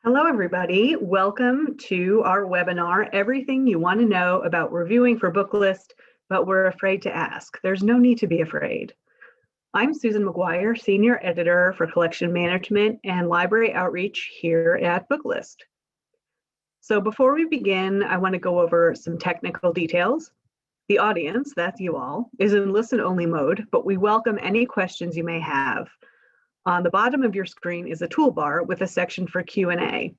Hello, everybody. Welcome to our webinar, Everything You Want to Know About Reviewing for Booklist, but We're Afraid to Ask. There's no need to be afraid. I'm Susan McGuire, Senior Editor for Collection Management and Library Outreach here at Booklist. So before we begin, I want to go over some technical details. The audience, that's you all, is in listen-only mode, but we welcome any questions you may have. On the bottom of your screen is a toolbar with a section for Q&A.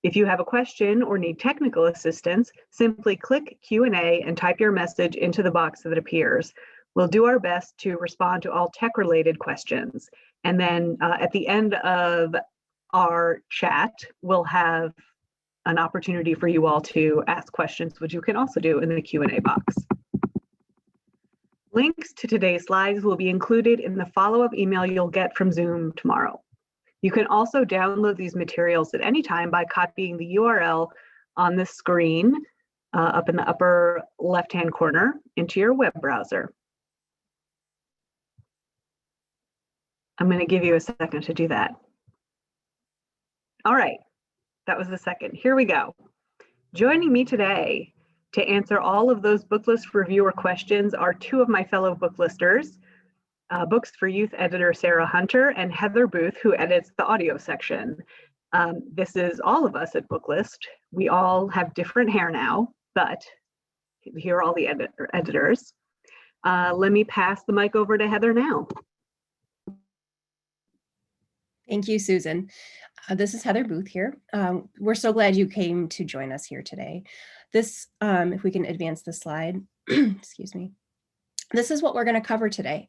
If you have a question or need technical assistance, simply click Q&A and type your message into the box that appears. We'll do our best to respond to all tech-related questions. And then at the end of our chat, we'll have an opportunity for you all to ask questions, which you can also do in the Q&A box. Links to today's slides will be included in the follow-up email you'll get from Zoom tomorrow. You can also download these materials at any time by copying the URL on the screen up in the upper left-hand corner into your web browser. I'm going to give you a second to do that. All right, that was the second. Here we go. Joining me today to answer all of those Booklist reviewer questions are two of my fellow Booklisters, Books for Youth editor Sarah Hunter and Heather Booth, who edits the audio section. This is all of us at Booklist. We all have different hair now, but here are all the editors. Let me pass the mic over to Heather now. Thank you, Susan. This is Heather Booth here. We're so glad you came to join us here today. This, if we can advance the slide, excuse me. This is what we're going to cover today.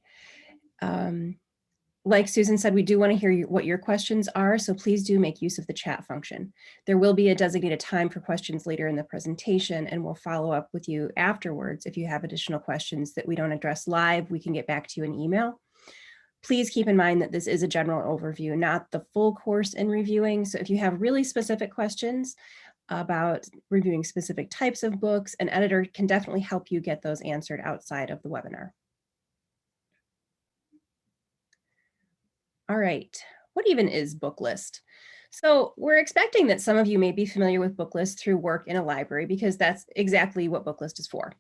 Like Susan said, we do want to hear what your questions are, so please do make use of the chat function. There will be a designated time for questions later in the presentation, and we'll follow up with you afterwards. If you have additional questions that we don't address live, we can get back to you in email. Please keep in mind that this is a general overview, not the full course in reviewing. So if you have really specific questions about reviewing specific types of books, an editor can definitely help you get those answered outside of the webinar. All right, what even is Booklist? So we're expecting that some of you may be familiar with Booklist through work in a library, because that's exactly what Booklist is for.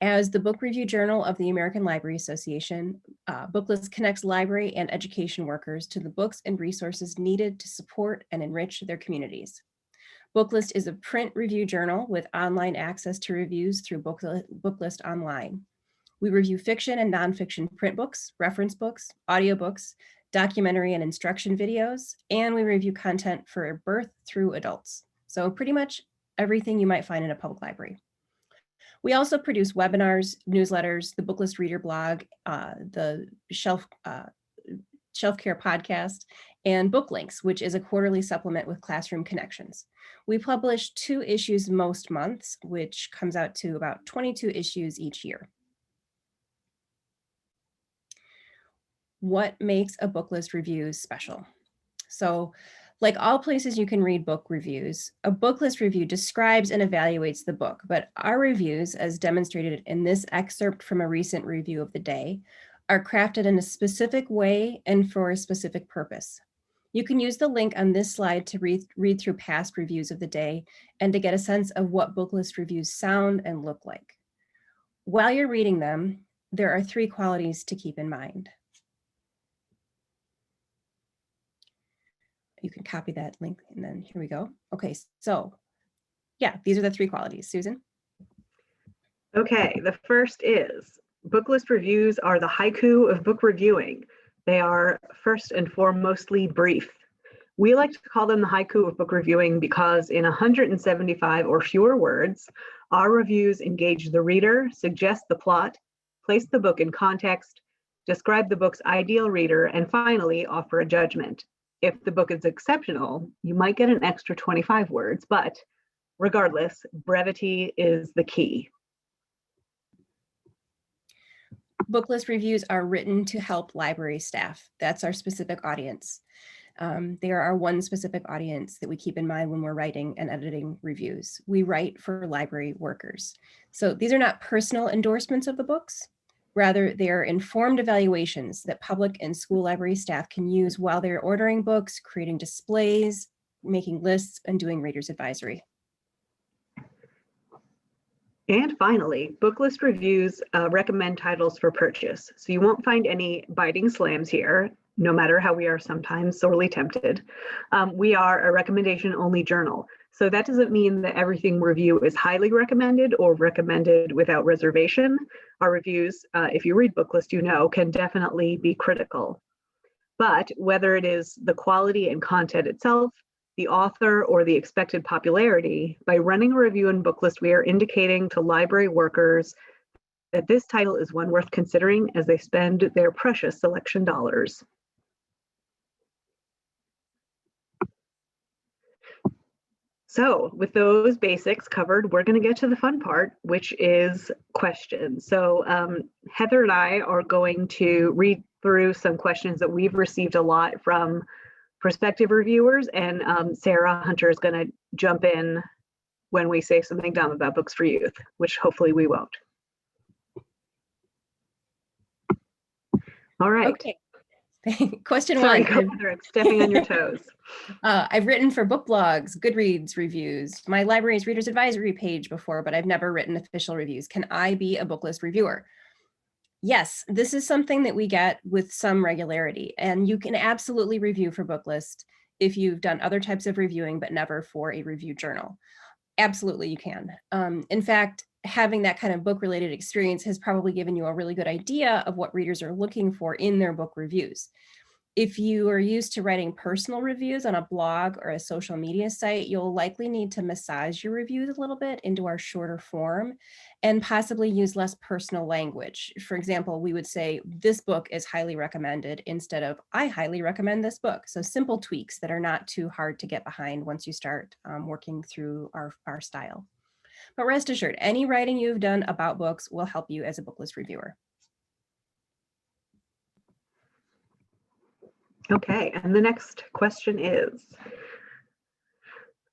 As the book review journal of the American Library Association, Booklist connects library and education workers to the books and resources needed to support and enrich their communities. Booklist is a print review journal with online access to reviews through Booklist Online. We review fiction and nonfiction print books, reference books, audiobooks, documentary and instruction videos, and we review content for birth through adults. So pretty much everything you might find in a public library. We also produce webinars, newsletters, the Booklist Reader blog, the Shelf Care podcast, and Book Links, which is a quarterly supplement with classroom connections. We publish 2 issues most months, which comes out to about 22 issues each year. What makes a Booklist review special? So, like all places you can read book reviews, a Booklist review describes and evaluates the book, but our reviews, as demonstrated in this excerpt from a recent review of the day, are crafted in a specific way and for a specific purpose. You can use the link on this slide to read through past reviews of the day and to get a sense of what Booklist reviews sound and look like. While you're reading them, there are 3 qualities to keep in mind. You can copy that link and then here we go. Okay, so yeah, these are the 3 qualities. Susan? Okay, the first is Booklist reviews are the haiku of book reviewing. They are first and foremostly brief. We like to call them the haiku of book reviewing because in 175 or fewer words, our reviews engage the reader, suggest the plot, place the book in context, describe the book's ideal reader, and finally offer a judgment. If the book is exceptional, you might get an extra 25 words, but regardless, brevity is the key. Booklist reviews are written to help library staff. That's our specific audience. They are our one specific audience that we keep in mind when we're writing and editing reviews. We write for library workers. So these are not personal endorsements of the books. Rather, they are informed evaluations that public and school library staff can use while they're ordering books, creating displays, making lists, and doing reader's advisory. And finally, Booklist reviews recommend titles for purchase. So you won't find any biting slams here, no matter how we are sometimes sorely tempted. We are a recommendation-only journal. So that doesn't mean that everything we review is highly recommended or recommended without reservation. Our reviews, if you read Booklist, you know, can definitely be critical. But whether it is the quality and content itself, the author, or the expected popularity, by running a review in Booklist, we are indicating to library workers that this title is one worth considering as they spend their precious selection dollars. So with those basics covered, we're going to get to the fun part, which is questions. So Heather and I are going to read through some questions that we've received a lot from prospective reviewers, and Sarah Hunter is going to jump in when we say something dumb about books for youth, which hopefully we won't. All right. Okay. Question Sorry, one. Heather, I'm stepping on your toes. I've written for book blogs, Goodreads reviews, my library's reader's advisory page before, but I've never written official reviews. Can I be a Booklist reviewer? Yes, this is something that we get with some regularity, and you can absolutely review for Booklist if you've done other types of reviewing, but never for a review journal. Absolutely, you can. In fact, having that kind of book-related experience has probably given you a really good idea of what readers are looking for in their book reviews. If you are used to writing personal reviews on a blog or a social media site, you'll likely need to massage your reviews a little bit into our shorter form and possibly use less personal language. For example, we would say, this book is highly recommended instead of, I highly recommend this book. So simple tweaks that are not too hard to get behind once you start working through our style. But rest assured, any writing you've done about books will help you as a Booklist reviewer. Okay, and the next question is,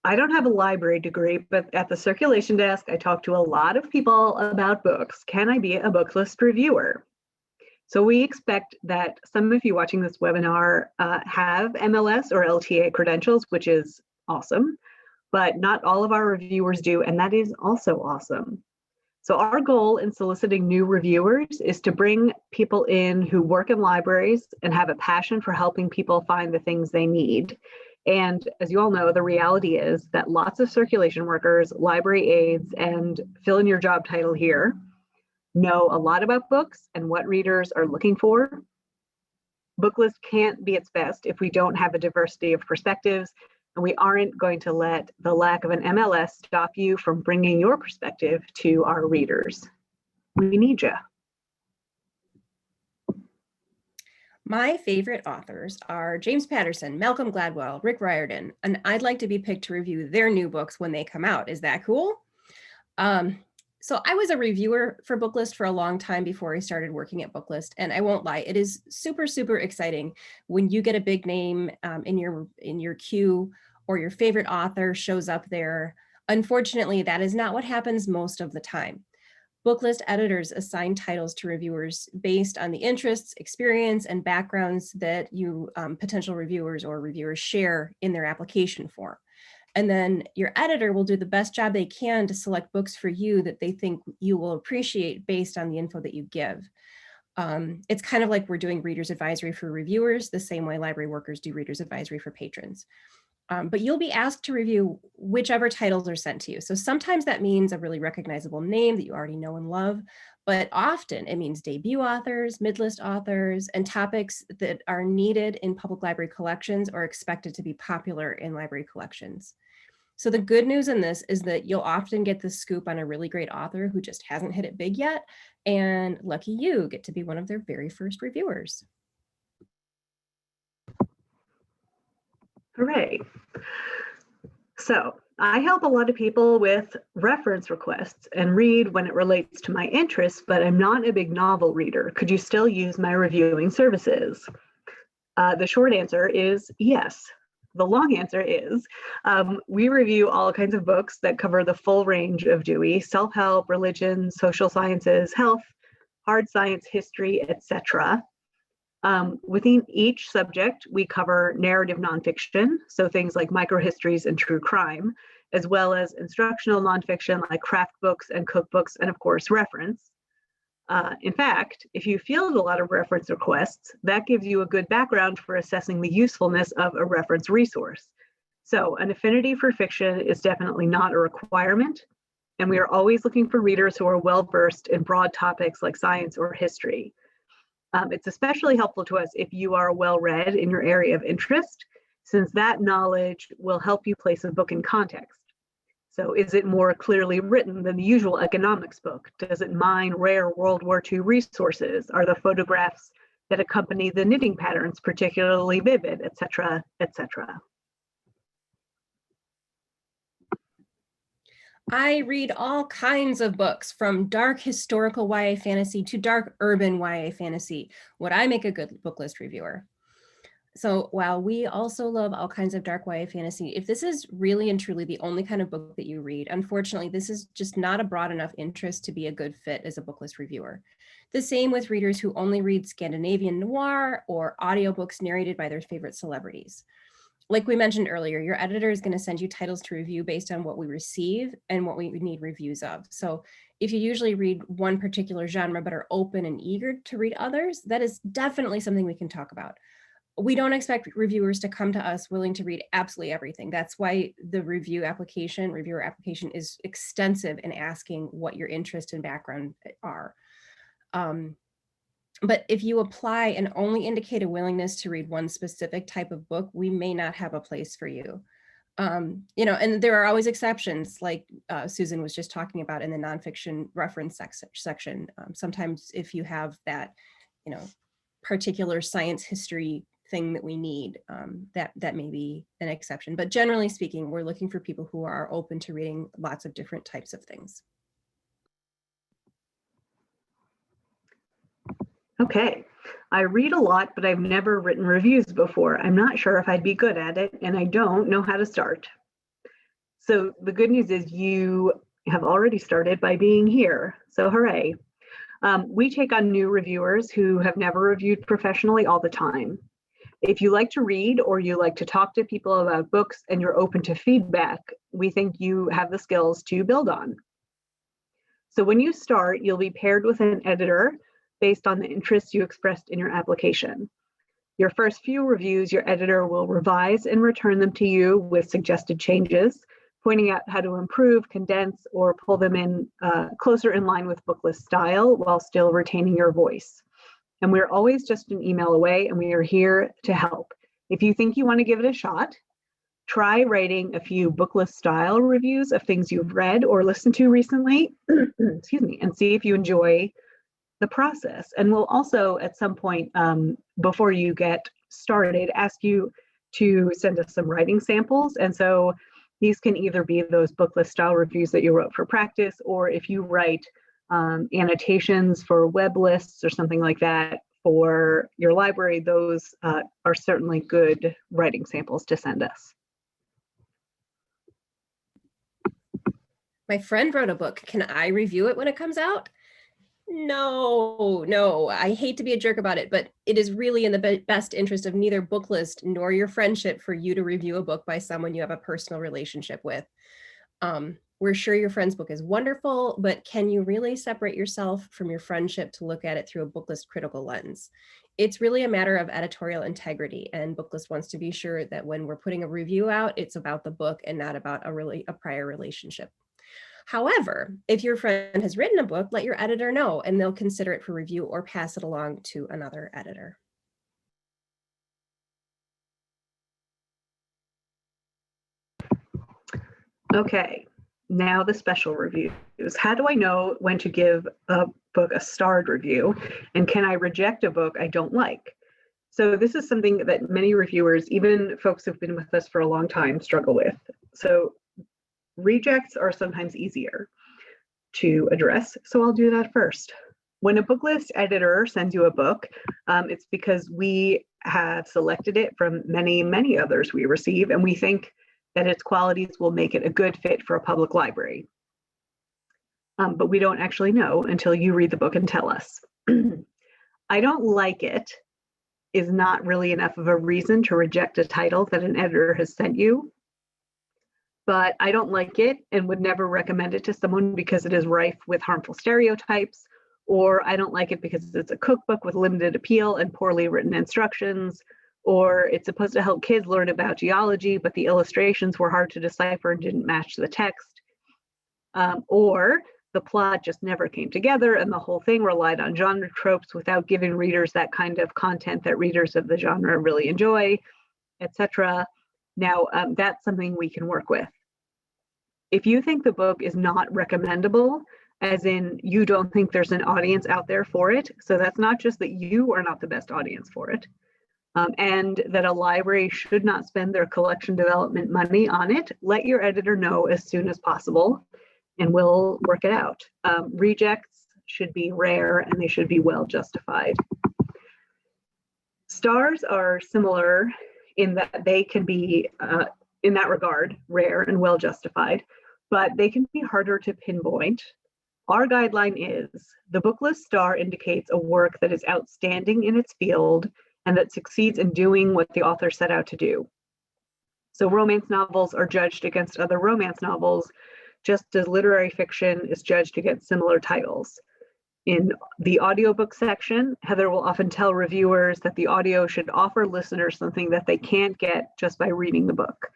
I don't have a library degree, but at the circulation desk, I talk to a lot of people about books. Can I be a Booklist reviewer? So we expect that some of you watching this webinar have MLS or LTA credentials, which is awesome, but not all of our reviewers do, and that is also awesome. So our goal in soliciting new reviewers is to bring people in who work in libraries and have a passion for helping people find the things they need. And as you all know, the reality is that lots of circulation workers, library aides, and fill in your job title here know a lot about books and what readers are looking for. Booklist can't be its best if we don't have a diversity of perspectives, and we aren't going to let the lack of an MLS stop you from bringing your perspective to our readers. We need you. My favorite authors are James Patterson, Malcolm Gladwell, Rick Riordan, and I'd like to be picked to review their new books when they come out. Is that cool? So I was a reviewer for Booklist for a long time before I started working at Booklist, and I won't lie, it is super, super exciting when you get a big name in your queue or your favorite author shows up there. Unfortunately, that is not what happens most of the time. Booklist editors assign titles to reviewers based on the interests, experience, and backgrounds that you potential reviewers or reviewers share in their application form. And then your editor will do the best job they can to select books for you that they think you will appreciate based on the info that you give. It's kind of like we're doing reader's advisory for reviewers, the same way library workers do reader's advisory for patrons. But you'll be asked to review whichever titles are sent to you. So sometimes that means a really recognizable name that you already know and love, but often it means debut authors, mid-list authors, and topics that are needed in public library collections or expected to be popular in library collections. So the good news in this is that you'll often get the scoop on a really great author who just hasn't hit it big yet, and lucky you get to be one of their very first reviewers. Hooray. So I help a lot of people with reference requests and read when it relates to my interests, but I'm not a big novel reader. Could you still use my reviewing services? The short answer is yes. The long answer is we review all kinds of books that cover the full range of Dewey: self-help, religion, social sciences, health, hard science, history, etc. Within each subject, we cover narrative nonfiction, so things like microhistories and true crime, as well as instructional nonfiction like craft books and cookbooks, and of course, reference. In fact, if you field a lot of reference requests, that gives you a good background for assessing the usefulness of a reference resource. So an affinity for fiction is definitely not a requirement, and we are always looking for readers who are well-versed in broad topics like science or history. It's especially helpful to us if you are well-read in your area of interest, since that knowledge will help you place a book in context. So is it more clearly written than the usual economics book? Does it mine rare World War II resources? Are the photographs that accompany the knitting patterns particularly vivid, et cetera, et cetera? I read all kinds of books, from dark historical YA fantasy to dark urban YA fantasy. Would I make a good book list reviewer? So while we also love all kinds of dark YA fantasy, if this is really and truly the only kind of book that you read, unfortunately, this is just not a broad enough interest to be a good fit as a book list reviewer. The same with readers who only read Scandinavian noir or audiobooks narrated by their favorite celebrities. Like we mentioned earlier, your editor is going to send you titles to review based on what we receive and what we need reviews of. So if you usually read one particular genre but are open and eager to read others, that is definitely something we can talk about. We don't expect reviewers to come to us willing to read absolutely everything. That's why the reviewer application is extensive in asking what your interest and background are. But if you apply and only indicate a willingness to read one specific type of book, we may not have a place for you. And there are always exceptions, like Susan was just talking about in the nonfiction reference section. Sometimes if you have that, particular science history thing that we need, that may be an exception. But generally speaking, we're looking for people who are open to reading lots of different types of things. Okay, I read a lot, but I've never written reviews before. I'm not sure if I'd be good at it, and I don't know how to start. So the good news is you have already started by being here, so hooray. We take on new reviewers who have never reviewed professionally all the time. If you like to read or you like to talk to people about books and you're open to feedback, we think you have the skills to build on. So when you start, you'll be paired with an editor based on the interests you expressed in your application. Your first few reviews, your editor will revise and return them to you with suggested changes, pointing out how to improve, condense, or pull them in closer in line with Booklist style while still retaining your voice. And we're always just an email away, and we are here to help. If you think you want to give it a shot, try writing a few Booklist style reviews of things you've read or listened to recently, excuse me, and see if you enjoy the process. And we'll also at some point before you get started ask you to send us some writing samples. And so these can either be those Booklist style reviews that you wrote for practice, or if you write annotations for web lists or something like that for your library, those are certainly good writing samples to send us. My friend wrote a book. Can I review it when it comes out? No, I hate to be a jerk about it, but it is really in the best interest of neither Booklist nor your friendship for you to review a book by someone you have a personal relationship with. We're sure your friend's book is wonderful, but can you really separate yourself from your friendship to look at it through a Booklist critical lens? It's really a matter of editorial integrity, and Booklist wants to be sure that when we're putting a review out, it's about the book and not about a prior relationship. However, if your friend has written a book, let your editor know, and they'll consider it for review or pass it along to another editor. Okay, now the special reviews. How do I know when to give a book a starred review? And can I reject a book I don't like? So this is something that many reviewers, even folks who've been with us for a long time, struggle with. So rejects are sometimes easier to address, so I'll do that first. When a Booklist editor sends you a book, it's because we have selected it from many, many others we receive, and we think that its qualities will make it a good fit for a public library. But we don't actually know until you read the book and tell us. I don't like it is not really enough of a reason to reject a title that an editor has sent you. But I don't like it and would never recommend it to someone because it is rife with harmful stereotypes, or I don't like it because it's a cookbook with limited appeal and poorly written instructions, or it's supposed to help kids learn about geology, but the illustrations were hard to decipher and didn't match the text, or the plot just never came together and the whole thing relied on genre tropes without giving readers that kind of content that readers of the genre really enjoy, etc. Now, that's something we can work with. If you think the book is not recommendable, as in you don't think there's an audience out there for it, so that's not just that you are not the best audience for it, and that a library should not spend their collection development money on it, let your editor know as soon as possible, and we'll work it out. Rejects should be rare and they should be well justified. Stars are similar in that they can be, in that regard, rare and well justified, but they can be harder to pinpoint. Our guideline is the Booklist star indicates a work that is outstanding in its field and that succeeds in doing what the author set out to do. So romance novels are judged against other romance novels, just as literary fiction is judged against similar titles. In the audiobook section, Heather will often tell reviewers that the audio should offer listeners something that they can't get just by reading the book.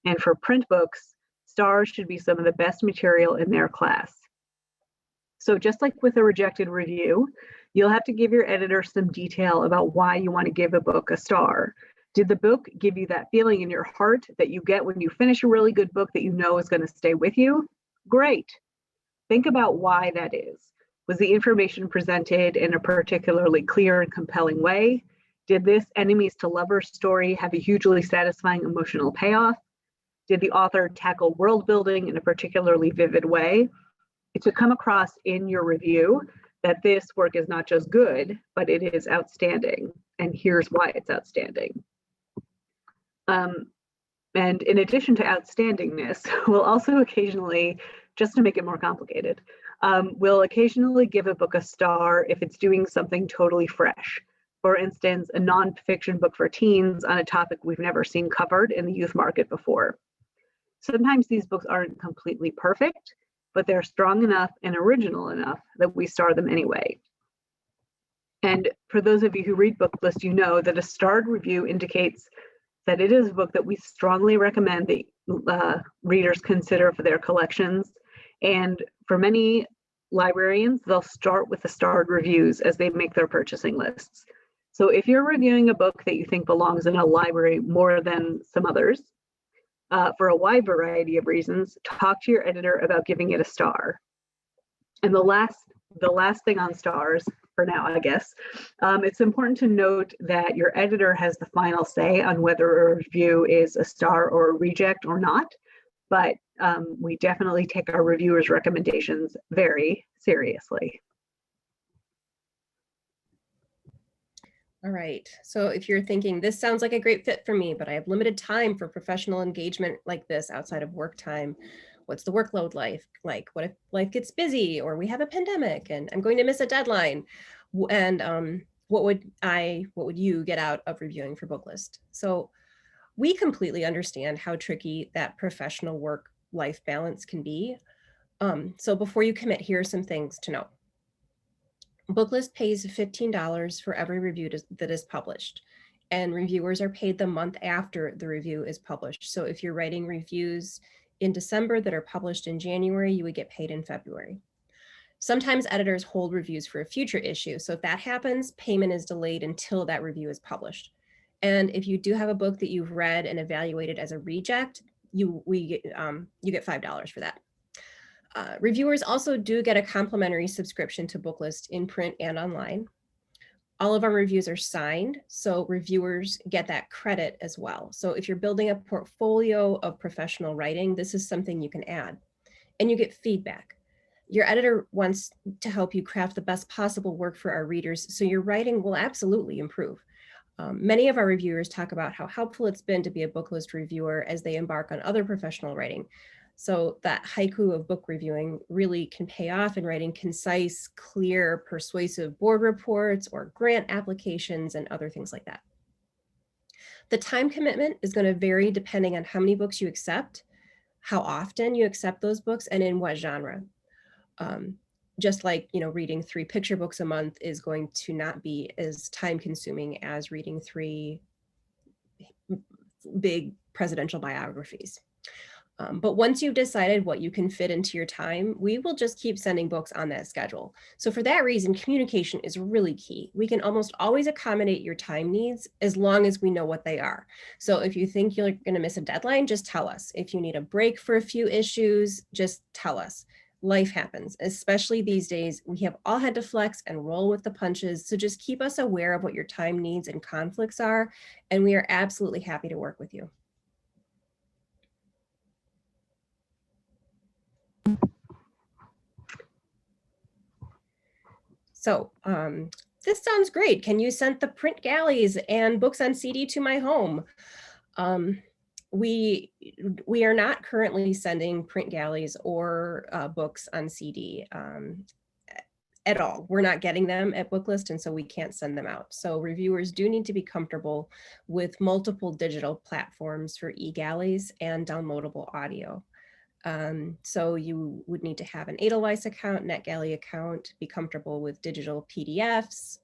And for print books, stars should be some of the best material in their class. So just like with a rejected review, you'll have to give your editor some detail about why you want to give a book a star. Did the book give you that feeling in your heart that you get when you finish a really good book that you know is going to stay with you? Great. Think about why that is. Was the information presented in a particularly clear and compelling way? Did this enemies to lovers story have a hugely satisfying emotional payoff? Did the author tackle world building in a particularly vivid way? It should come across in your review that this work is not just good, but it is outstanding. And here's why it's outstanding. And in addition to outstandingness, we'll also occasionally, just to make it more complicated, we'll occasionally give a book a star if it's doing something totally fresh. For instance, a nonfiction book for teens on a topic we've never seen covered in the youth market before. Sometimes these books aren't completely perfect, but they're strong enough and original enough that we star them anyway. And for those of you who read Booklist, you know that a starred review indicates that it is a book that we strongly recommend that readers consider for their collections. And for many librarians, they'll start with the starred reviews as they make their purchasing lists. So if you're reviewing a book that you think belongs in a library more than some others, for a wide variety of reasons, talk to your editor about giving it a star. And the last thing on stars, for now, I guess, it's important to note that your editor has the final say on whether a review is a star or a reject or not, but we definitely take our reviewers' recommendations very seriously. All right, so if you're thinking, this sounds like a great fit for me, but I have limited time for professional engagement like this outside of work time, what's the workload like? What if life gets busy or we have a pandemic and I'm going to miss a deadline? And what would you get out of reviewing for Booklist? So we completely understand how tricky that professional work-life balance can be. So before you commit, here are some things to know. Booklist pays $15 for every review that is published, and reviewers are paid the month after the review is published. So if you're writing reviews in December that are published in January, you would get paid in February. Sometimes editors hold reviews for a future issue. So if that happens, payment is delayed until that review is published. And if you do have a book that you've read and evaluated as a reject, you get $5 for that. Reviewers also do get a complimentary subscription to Booklist in print and online. All of our reviews are signed, so reviewers get that credit as well. So if you're building a portfolio of professional writing, this is something you can add. And you get feedback. Your editor wants to help you craft the best possible work for our readers, so your writing will absolutely improve. Many of our reviewers talk about how helpful it's been to be a Booklist reviewer as they embark on other professional writing. So that haiku of book reviewing really can pay off in writing concise, clear, persuasive board reports or grant applications and other things like that. The time commitment is going to vary depending on how many books you accept, how often you accept those books, and in what genre. Just like, reading 3 picture books a month is going to not be as time consuming as reading 3 big presidential biographies. But once you've decided what you can fit into your time, we will just keep sending books on that schedule. So for that reason, communication is really key. We can almost always accommodate your time needs as long as we know what they are. So if you think you're going to miss a deadline, just tell us. If you need a break for a few issues, just tell us. Life happens, especially these days. We have all had to flex and roll with the punches. So just keep us aware of what your time needs and conflicts are, and we are absolutely happy to work with you. So this sounds great. Can you send the print galleys and books on CD to my home? We are not currently sending print galleys or books on CD at all. We're not getting them at Booklist, and so we can't send them out. So reviewers do need to be comfortable with multiple digital platforms for e-galleys and downloadable audio. So you would need to have an Edelweiss account, NetGalley account, be comfortable with digital PDFs.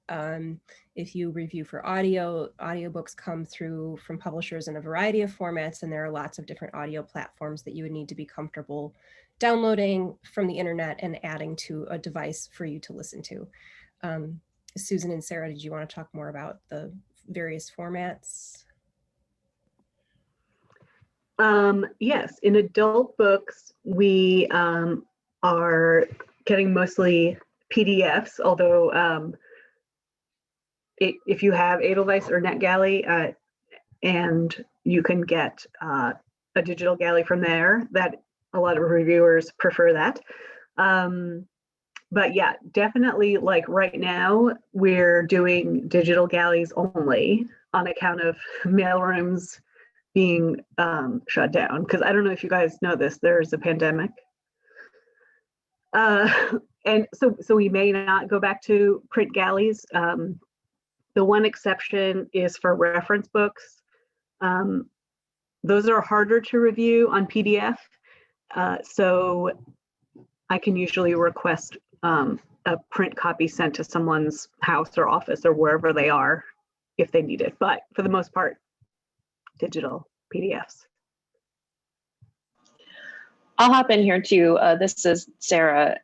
If you review for audiobooks come through from publishers in a variety of formats, and there are lots of different audio platforms that you would need to be comfortable downloading from the internet and adding to a device for you to listen to. Susan and Sarah, did you want to talk more about the various formats? Yes, in adult books, we are getting mostly PDFs, although if you have Edelweiss or NetGalley, and you can get a digital galley from there, that a lot of reviewers prefer that. But yeah, definitely, like right now, we're doing digital galleys only on account of mailrooms being shut down, because I don't know if you guys know this, there's a pandemic. And so we may not go back to print galleys. The one exception is for reference books. Those are harder to review on PDF. So I can usually request a print copy sent to someone's house or office or wherever they are if they need it. But for the most part, digital PDFs. I'll hop in here too. This is Sarah.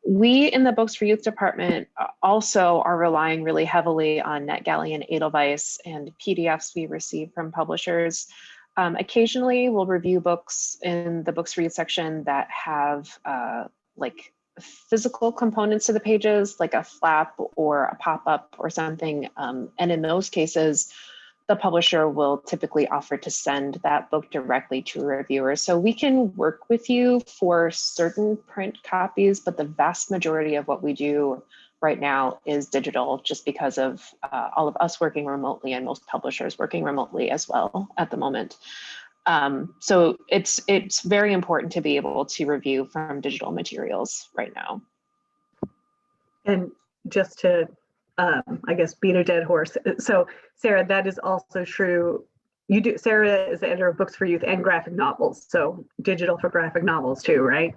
We in the Books for Youth department also are relying really heavily on NetGalley and Edelweiss and PDFs we receive from publishers. Occasionally we'll review books in the Books for Youth section that have like physical components to the pages, like a flap or a pop-up or something. And in those cases, the publisher will typically offer to send that book directly to a reviewer. So we can work with you for certain print copies, but the vast majority of what we do right now is digital, just because of all of us working remotely and most publishers working remotely as well at the moment. So it's very important to be able to review from digital materials right now. And just to I guess beat a dead horse. So Sarah, that is also true. Sarah is the editor of Books for Youth and graphic novels. So digital for graphic novels too, right?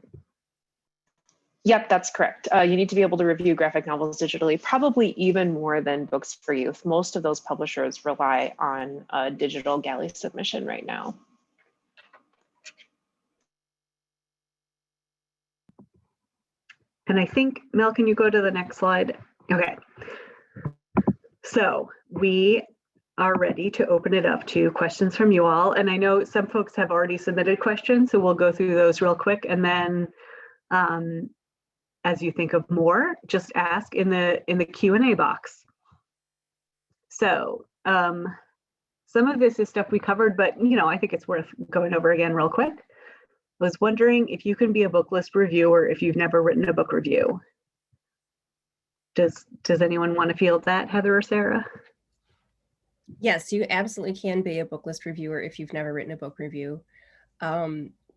Yep, that's correct. You need to be able to review graphic novels digitally, probably even more than Books for Youth. Most of those publishers rely on a digital galley submission right now. And I think, Mel, can you go to the next slide? Okay. So we are ready to open it up to questions from you all. And I know some folks have already submitted questions, so we'll go through those real quick. And then as you think of more, just ask in the Q&A box. So some of this is stuff we covered, but I think it's worth going over again real quick. I was wondering if you can be a Booklist reviewer if you've never written a book review. Does anyone want to field that, Heather or Sarah? Yes, you absolutely can be a Booklist reviewer if you've never written a book review.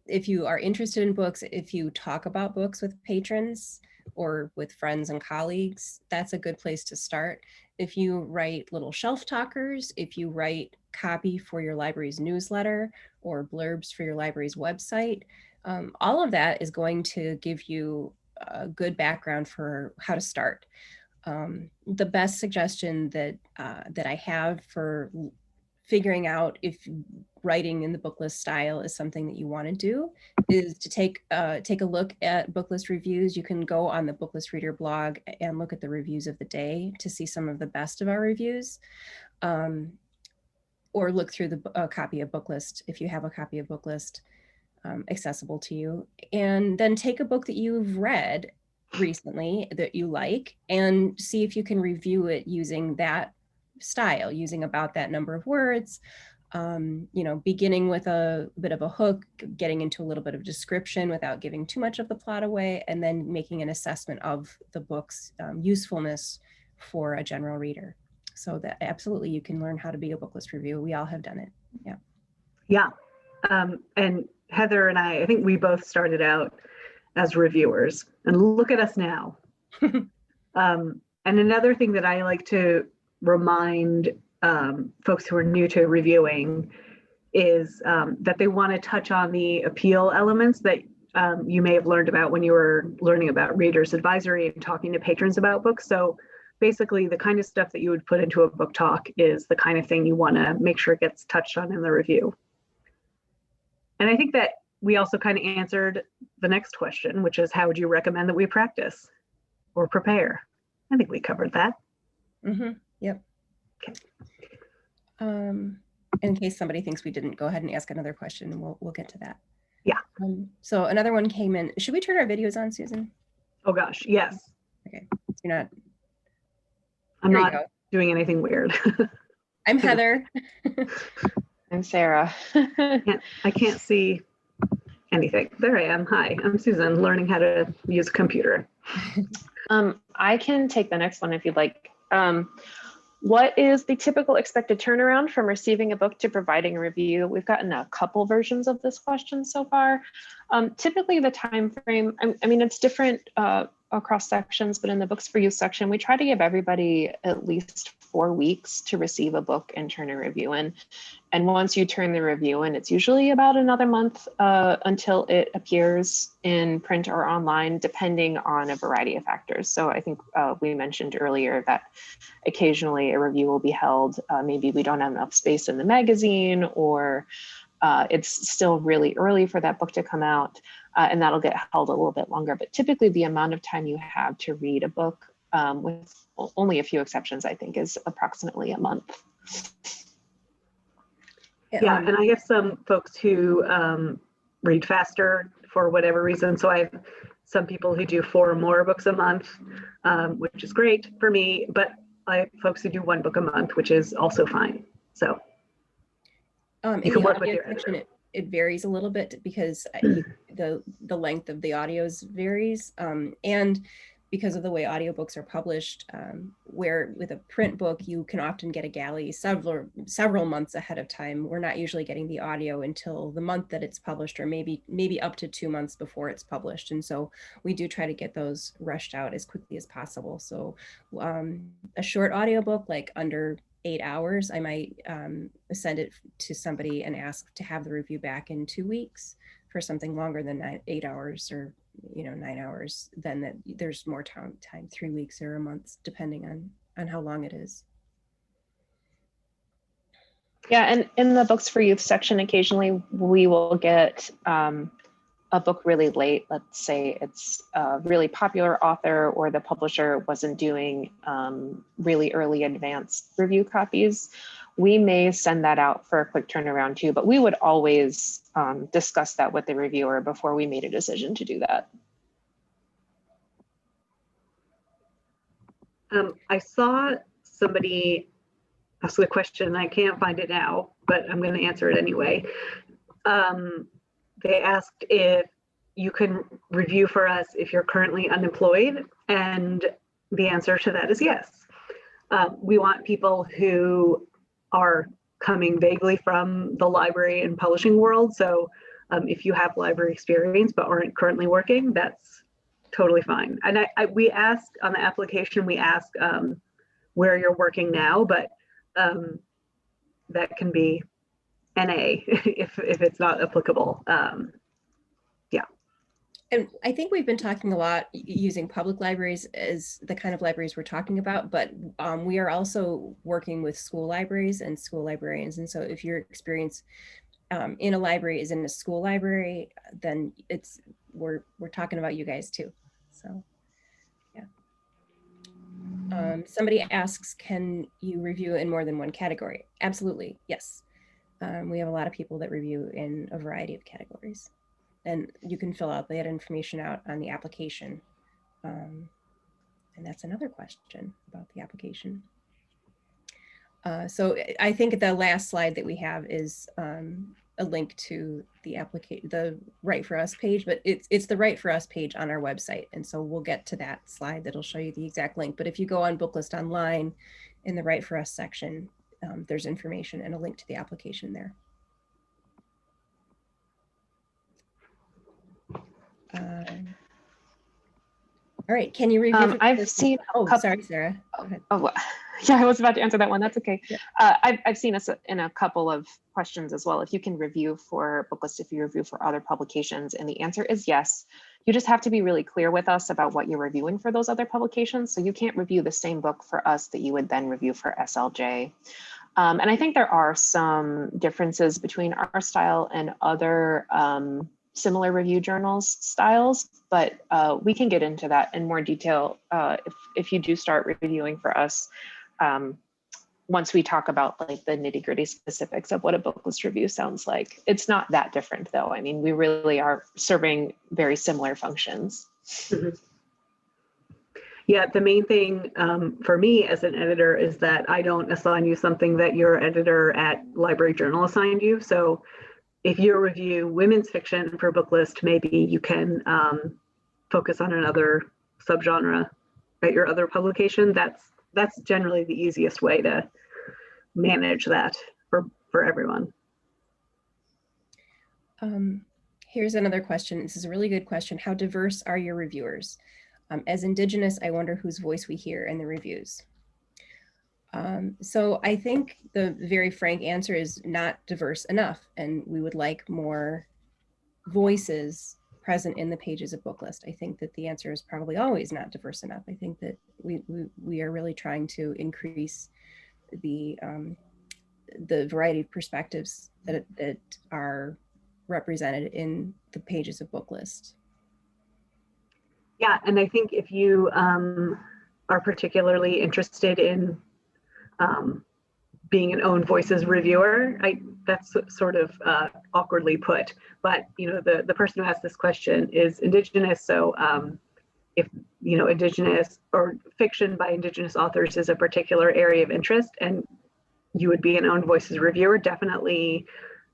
if you are interested in books, if you talk about books with patrons or with friends and colleagues, that's a good place to start. If you write little shelf talkers, if you write copy for your library's newsletter or blurbs for your library's website, all of that is going to give you a good background for how to start. The best suggestion that I have for figuring out if writing in the Booklist style is something that you want to do is to take a look at Booklist reviews. You can go on the Booklist Reader blog and look at the reviews of the day to see some of the best of our reviews, or look through a copy of Booklist if you have a copy of Booklist accessible to you, and then take a book that you've read recently that you like and see if you can review it using that style, using about that number of words, beginning with a bit of a hook, getting into a little bit of description without giving too much of the plot away, and then making an assessment of the book's usefulness for a general reader. So that absolutely you can learn how to be a Booklist reviewer. We all have done it. Yeah. And Heather and I think we both started out as reviewers, and look at us now. And another thing that I like to remind folks who are new to reviewing is that they want to touch on the appeal elements that you may have learned about when you were learning about Reader's Advisory and talking to patrons about books. So basically the kind of stuff that you would put into a book talk is the kind of thing you want to make sure gets touched on in the review. And I think that we also kind of answered the next question, which is how would you recommend that we practice or prepare? I think we covered that. Mm-hmm. Yep. Okay. In case somebody thinks we didn't, go ahead and ask another question and we'll get to that. Yeah. So another one came in. Should we turn our videos on, Susan? Oh gosh, yes. Okay. You're not. I'm not doing anything weird. I'm Heather. I'm Sarah. I can't see anything. There I am. Hi, I'm Susan, learning how to use a computer. I can take the next one if you'd like. What is the typical expected turnaround from receiving a book to providing a review? We've gotten a couple versions of this question so far. Typically the time frame, I mean, it's different across sections, but in the Books for You section, we try to give everybody at least 4 weeks to receive a book and turn a review in. And once you turn the review in, it's usually about another month until it appears in print or online, depending on a variety of factors. So I think we mentioned earlier that occasionally a review will be held. Maybe we don't have enough space in the magazine, or it's still really early for that book to come out, and that'll get held a little bit longer. But typically the amount of time you have to read a book, with only a few exceptions, I think, is approximately a month. Yeah, and I have some folks who read faster for whatever reason. So I have some people who do 4 or more books a month, which is great for me, but I have folks who do 1 book a month, which is also fine. So you can work with your section. It varies a little bit because the length of the audios varies, and because of the way audiobooks are published, where with a print book, you can often get a galley several months ahead of time. We're not usually getting the audio until the month that it's published, or maybe up to 2 months before it's published. And so we do try to get those rushed out as quickly as possible. So a short audiobook, like under 8 hours, I might send it to somebody and ask to have the review back in 2 weeks. For something longer than 8 hours, or 9 hours, then that there's more time, 3 weeks or a month, depending on how long it is. Yeah, and in the Books for Youth section, occasionally we will get a book really late. Let's say it's a really popular author, or the publisher wasn't doing really early advanced review copies. We may send that out for a quick turnaround too, but we would always discuss that with the reviewer before we made a decision to do that. I saw somebody ask a question, I can't find it now, but I'm going to answer it anyway. They asked if you can review for us if you're currently unemployed, and the answer to that is yes. We want people who are coming vaguely from the library and publishing world. So If you have library experience but aren't currently working, that's totally fine. And we ask on the application, we ask where you're working now, but that can be NA if it's not applicable. And I think we've been talking a lot using public libraries as the kind of libraries we're talking about, but we are also working with school libraries and school librarians. And so if your experience in a library is in a school library, then we're talking about you guys too. So yeah. Somebody asks, can you review in more than one category? Absolutely, yes. We have a lot of people that review in a variety of categories. And you can fill out that information out on the application. And that's another question about the application. So I think the last slide that we have is a link to the Write For Us page, but it's the Write For Us page on our website. And so we'll get to that slide that'll show you the exact link. But if you go on Booklist Online in the Write For Us section, there's information and a link to the application there. All right, can you review? I've seen. Sorry, Sarah. Go ahead. Oh, yeah, I was about to answer that one. That's okay. Yeah. I've seen us in a couple of questions as well. If you can review for Booklist, if you review for other publications, and the answer is yes. You just have to be really clear with us about what you're reviewing for those other publications. So you can't review the same book for us that you would then review for SLJ. And I think there are some differences between our style and other similar review journals styles, but we can get into that in more detail if you do start reviewing for us once we talk about like the nitty-gritty specifics of what a Booklist review sounds like. It's not that different though. I mean, we really are serving very similar functions. Mm-hmm. Yeah, the main thing for me as an editor is that I don't assign you something that your editor at Library Journal assigned you. So if you review women's fiction for Booklist, maybe you can focus on another subgenre at your other publication. That's generally the easiest way to manage that for everyone. Here's another question. This is a really good question. How diverse are your reviewers? As Indigenous, I wonder whose voice we hear in the reviews. So I think the very frank answer is not diverse enough, and we would like more voices present in the pages of Booklist. I think that the answer is probably always not diverse enough. I think that we are really trying to increase the variety of perspectives that are represented in the pages of Booklist. Yeah, and I think if you are particularly interested in being an own voices reviewer, that's sort of awkwardly put, but you know, the person who asked this question is Indigenous, so if you know, Indigenous or fiction by Indigenous authors is a particular area of interest and you would be an own voices reviewer, definitely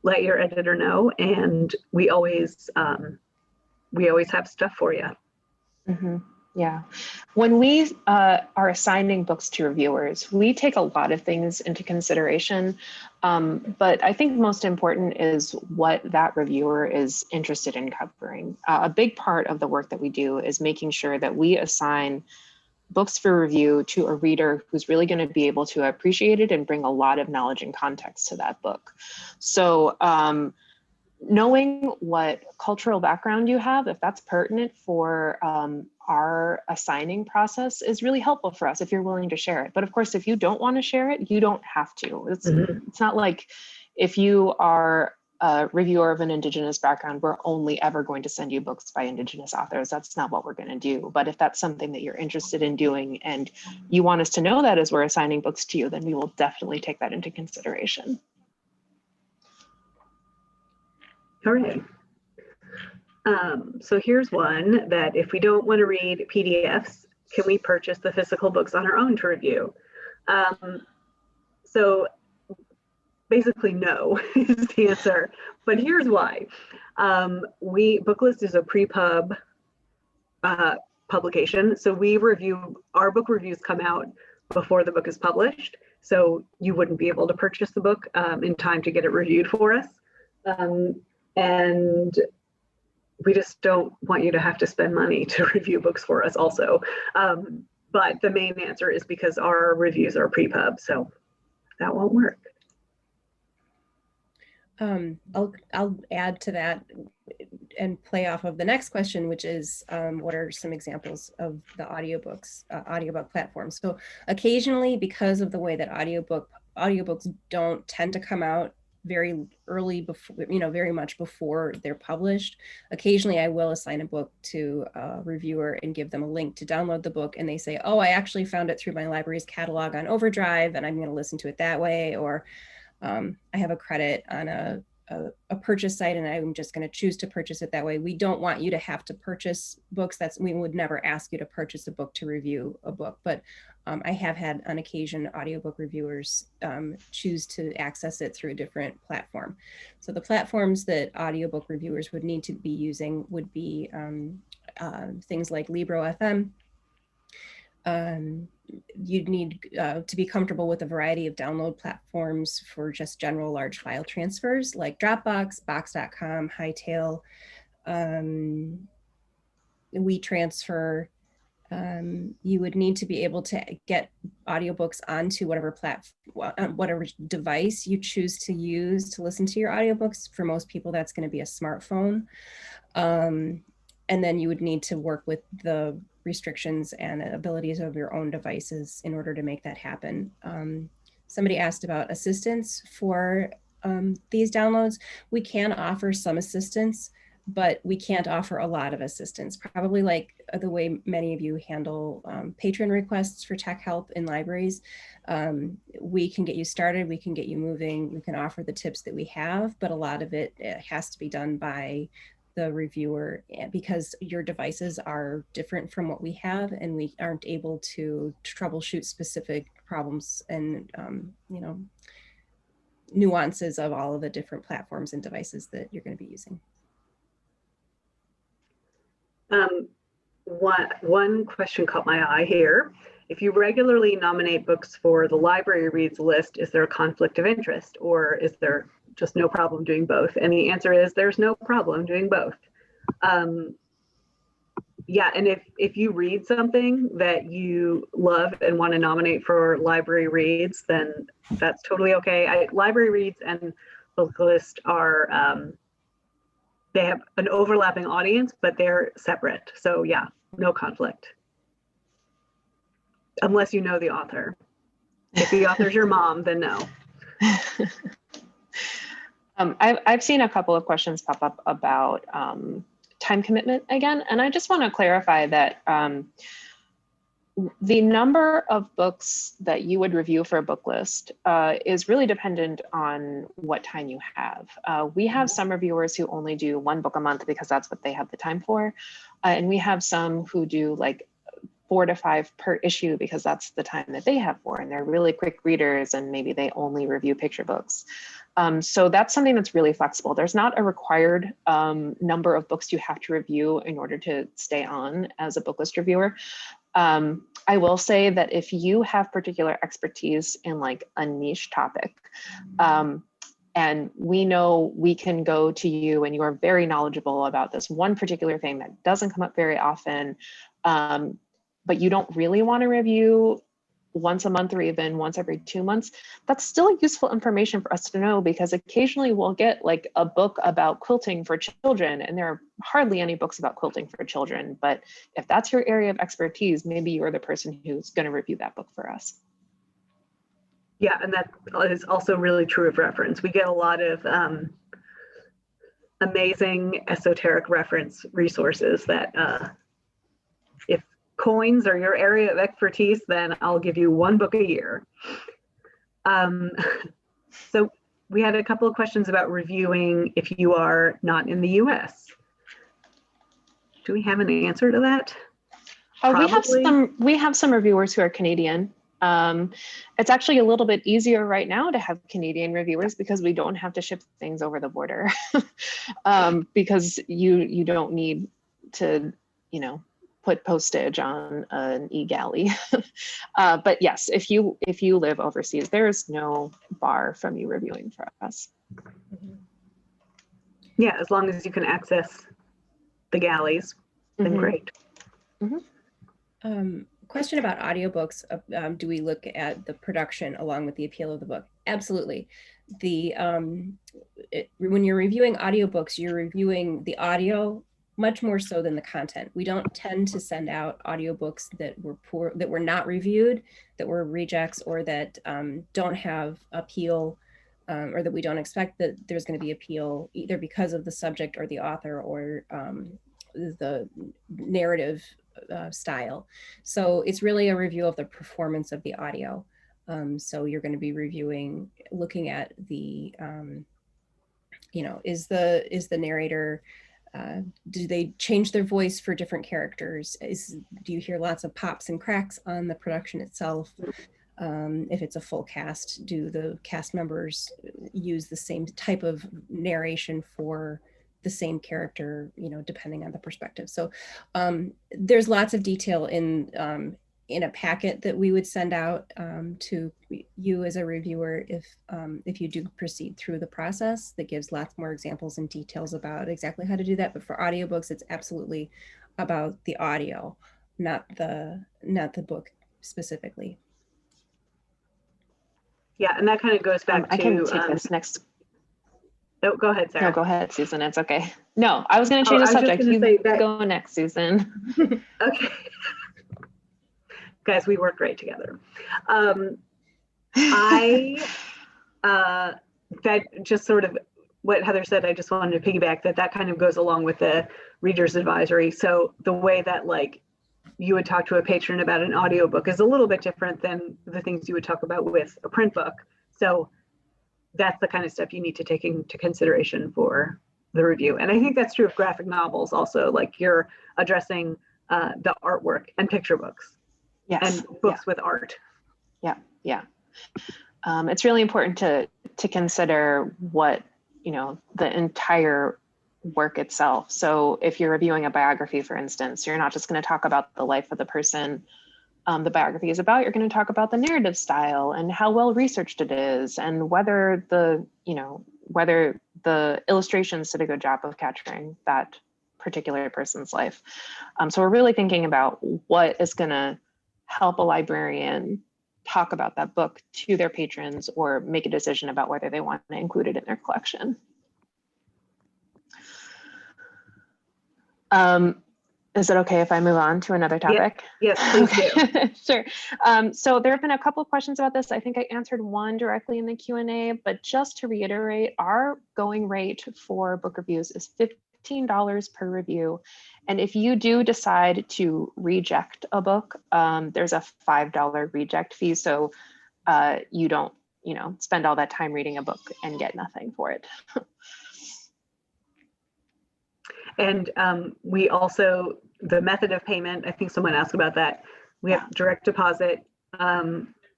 let your editor know, and we always have stuff for you. Mm-hmm. Yeah. When we are assigning books to reviewers, we take a lot of things into consideration. But I think most important is what that reviewer is interested in covering. A big part of the work that we do is making sure that we assign books for review to a reader who's really going to be able to appreciate it and bring a lot of knowledge and context to that book. So knowing what cultural background you have, if that's pertinent for our assigning process, is really helpful for us if you're willing to share it. But of course, if you don't want to share it, you don't have to. It's not like if you are a reviewer of an Indigenous background, we're only ever going to send you books by Indigenous authors. That's not what we're going to do. But if that's something that you're interested in doing and you want us to know that as we're assigning books to you, then we will definitely take that into consideration. All right. So here's one that if we don't want to read PDFs, can we purchase the physical books on our own to review? So basically no is the answer, but here's why. Booklist is a pre-pub publication, so our book reviews come out before the book is published, so you wouldn't be able to purchase the book in time to get it reviewed for us. And we just don't want you to have to spend money to review books for us also. But the main answer is because our reviews are pre-pub, so that won't work. I'll add to that and play off of the next question, which is what are some examples of the audiobook platforms? So occasionally, because of the way that audiobooks don't tend to come out very early before, very much before they're published, occasionally I will assign a book to a reviewer and give them a link to download the book, and they say, oh, I actually found it through my library's catalog on Overdrive and I'm going to listen to it that way, or I have a credit on a purchase site and I'm just going to choose to purchase it that way. We don't want you to have to purchase books. We would never ask you to purchase a book to review a book, but I have had on occasion audiobook reviewers choose to access it through a different platform. So the platforms that audiobook reviewers would need to be using would be things like Libro FM. You'd need to be comfortable with a variety of download platforms for just general large file transfers like Dropbox, Box.com, Hightail, WeTransfer. You would need to be able to get audiobooks onto whatever device you choose to use to listen to your audiobooks. For most people, that's going to be a smartphone. And then you would need to work with the restrictions and abilities of your own devices in order to make that happen. Somebody asked about assistance for these downloads. We can offer some assistance, but we can't offer a lot of assistance, probably like the way many of you handle patron requests for tech help in libraries. We can get you started, we can get you moving, we can offer the tips that we have, but a lot of it has to be done by the reviewer because your devices are different from what we have and we aren't able to troubleshoot specific problems and nuances of all of the different platforms and devices that you're going to be using. One question caught my eye here. If you regularly nominate books for the library reads list, is there a conflict of interest, or is there just no problem doing both? And the answer is there's no problem doing both. Yeah, and if you read something that you love and want to nominate for library reads, then that's totally okay. Library reads and Booklist are they have an overlapping audience, but they're separate. So yeah, no conflict. Unless you know the author. If the author's your mom, then no. I've seen a couple of questions pop up about time commitment again, and I just want to clarify that the number of books that you would review for a book list is really dependent on what time you have. We have some reviewers who only do one book a month because that's what they have the time for. And we have some who do like 4 to 5 per issue because that's the time that they have for, and they're really quick readers and maybe they only review picture books. So that's something that's really flexible. There's not a required number of books you have to review in order to stay on as a book list reviewer. I will say that if you have particular expertise in like a niche topic, and we know we can go to you and you are very knowledgeable about this one particular thing that doesn't come up very often, but you don't really want to review once a month or even once every 2 months, that's still useful information for us to know, because occasionally we'll get like a book about quilting for children, and there are hardly any books about quilting for children. But if that's your area of expertise, maybe you're the person who's going to review that book for us. Yeah, and that is also really true of reference. We get a lot of amazing esoteric reference resources that if coins are your area of expertise, then I'll give you 1 book a year. So we had a couple of questions about reviewing if you are not in the US. Do we have an answer to that? We have some reviewers who are Canadian. It's actually a little bit easier right now to have Canadian reviewers because we don't have to ship things over the border because you don't need to, put postage on an e-galley. But yes, if you live overseas, there is no bar from you reviewing for us. Yeah, as long as you can access the Galleys, then great. Question about audiobooks. Do we look at the production along with the appeal of the book? Absolutely. When you're reviewing audiobooks, you're reviewing the audio much more so than the content. We don't tend to send out audiobooks that were not reviewed, that were rejects, or that don't have appeal, or that we don't expect that there's going to be appeal either because of the subject or the author or the narrative style. So it's really a review of the performance of the audio. So you're going to be looking at the, is the narrator, do they change their voice for different characters? Do you hear lots of pops and cracks on the production itself? If it's a full cast, do the cast members use the same type of narration for the same character, depending on the perspective? So there's lots of detail in a packet that we would send out to you as a reviewer if you do proceed through the process, that gives lots more examples and details about exactly how to do that. But for audiobooks, it's absolutely about the audio, not the book specifically. Yeah, and that kind of goes back to... I can take this next. Oh, go ahead, Sarah. No, go ahead, Susan. It's okay. No, I was going to change the subject. You go next, Susan. Okay. Guys, we work great together. That just sort of what Heather said, I just wanted to piggyback that kind of goes along with the reader's advisory. So the way that you would talk to a patron about an audiobook is a little bit different than the things you would talk about with a print book. So that's the kind of stuff you need to take into consideration for the review. And I think that's true of graphic novels also, like you're addressing the artwork and picture books. Yes. And books with art. Yeah. It's really important to consider what, the entire work itself. So if you're reviewing a biography, for instance, you're not just going to talk about the life of the person the biography is about. You're going to talk about the narrative style and how well researched it is, and whether the illustrations did a good job of capturing that particular person's life. So we're really thinking about what is going to help a librarian talk about that book to their patrons or make a decision about whether they want to include it in their collection. Is it okay if I move on to another topic? Yes, please do. Sure. So there have been a couple of questions about this. I think I answered one directly in the Q&A, but just to reiterate, our going rate for book reviews is $15 per review. And if you do decide to reject a book, there's a $5 reject fee. So you don't, spend all that time reading a book and get nothing for it. And we also, the method of payment, I think someone asked about that. We have direct deposit.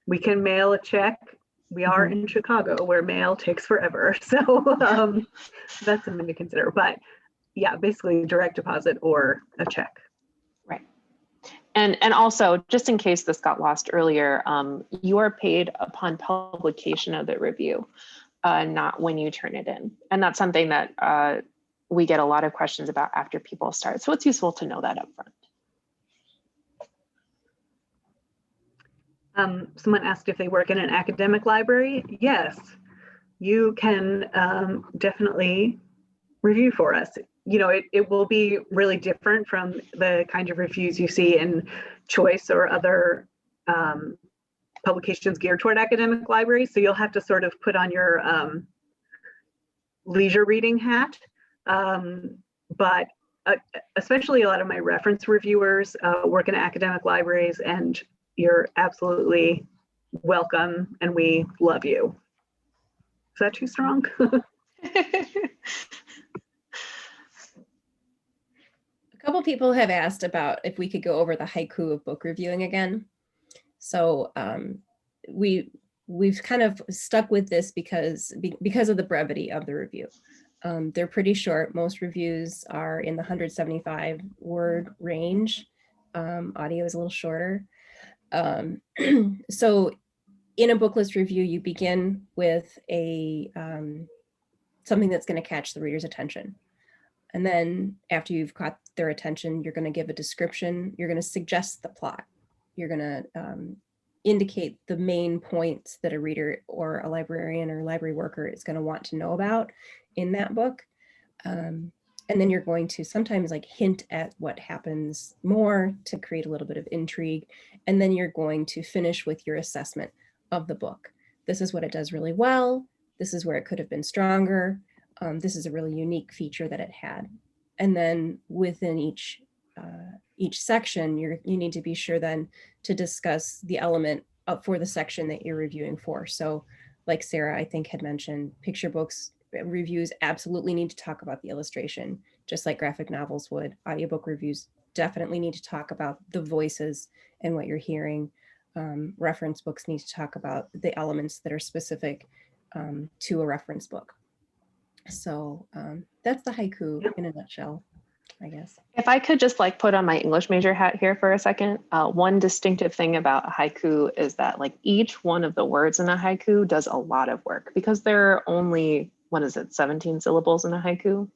We can mail a check. We are in Chicago where mail takes forever. So that's something to consider. But yeah, basically direct deposit or a check. Right. And also, just in case this got lost earlier, you are paid upon publication of the review, not when you turn it in. And that's something that we get a lot of questions about after people start. So it's useful to know that up front. Someone asked if they work in an academic library. Yes, you can definitely review for us. It will be really different from the kind of reviews you see in Choice or other publications geared toward academic libraries. So you'll have to sort of put on your leisure reading hat. But especially a lot of my reference reviewers work in academic libraries, and you're absolutely welcome, and we love you. Is that too strong? A couple people have asked about if we could go over the haiku of book reviewing again. So we've kind of stuck with this because of the brevity of the review. They're pretty short. Most reviews are in the 175 word range. Audio is a little shorter. So in a Booklist review, you begin with a something that's going to catch the reader's attention. And then after you've caught their attention, you're going to give a description. You're going to suggest the plot. You're going to indicate the main points that a reader or a librarian or library worker is going to want to know about in that book. And then you're going to sometimes like hint at what happens more to create a little bit of intrigue. And then you're going to finish with your assessment of the book. This is what it does really well. This is where it could have been stronger. This is a really unique feature that it had. And then within each section, you need to be sure then to discuss the element for the section that you're reviewing for. So like Sarah, I think had mentioned, picture books reviews absolutely need to talk about the illustration, just like graphic novels would. Audiobook reviews definitely need to talk about the voices and what you're hearing. Reference books need to talk about the elements that are specific to a reference book. So that's the haiku in a nutshell, I guess. If I could just like put on my English major hat here for a second, one distinctive thing about a haiku is that like each one of the words in a haiku does a lot of work because there are only, 17 syllables in a haiku.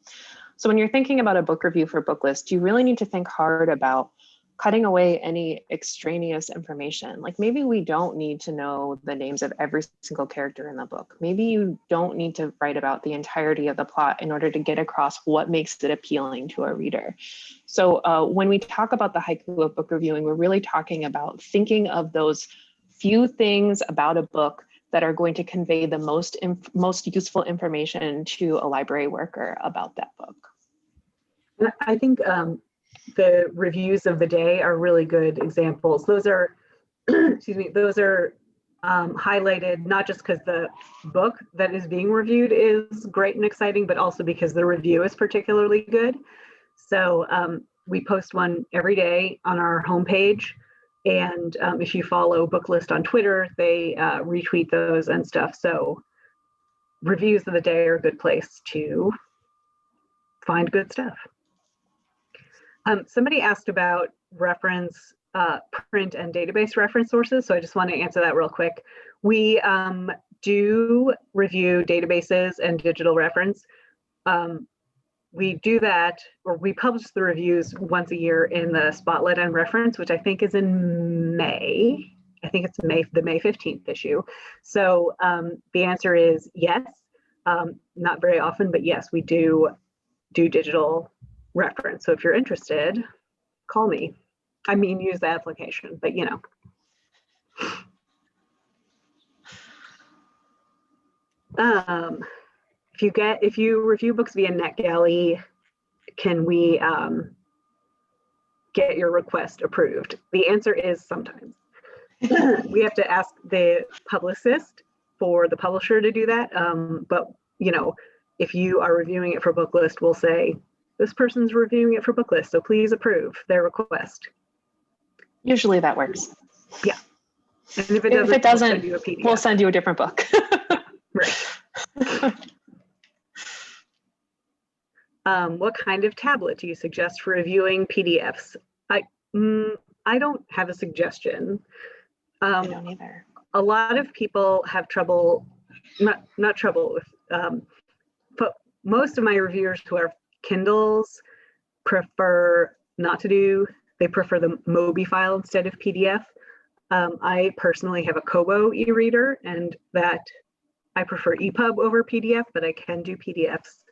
So when you're thinking about a book review for Booklist, you really need to think hard about cutting away any extraneous information. Like maybe we don't need to know the names of every single character in the book. Maybe you don't need to write about the entirety of the plot in order to get across what makes it appealing to a reader. So when we talk about the haiku of book reviewing, we're really talking about thinking of those few things about a book that are going to convey the most useful information to a library worker about that book. I think the reviews of the day are really good examples. Those are, excuse me, those are highlighted not just because the book that is being reviewed is great and exciting, but also because the review is particularly good. So we post one every day on our homepage. And if you follow Booklist on Twitter, they retweet those and stuff. So reviews of the day are a good place to find good stuff. Somebody asked about reference, print and database reference sources. So I just want to answer that real quick. We do review databases and digital reference. We do that, or we publish the reviews once a year in the Spotlight on Reference, which I think is in May. I think it's the May 15th issue. So the answer is yes, not very often, but yes, we do digital reference. So if you're interested, call me. I mean, use the application, but you know. If you review books via NetGalley, can we get your request approved? The answer is sometimes. We have to ask the publicist for the publisher to do that. But you know, if you are reviewing it for Booklist, we'll say, this person's reviewing it for Booklist, so please approve their request. Usually that works. Yeah. And if it doesn't, we'll send you a different book. Right. What kind of tablet do you suggest for reviewing PDFs? I don't have a suggestion. I don't either. A lot of people have trouble, not trouble with, but most of my reviewers who are Kindles prefer not to do, they prefer the Mobi file instead of PDF. I personally have a Kobo e-reader, and that I prefer EPUB over PDF, but I can do PDFs.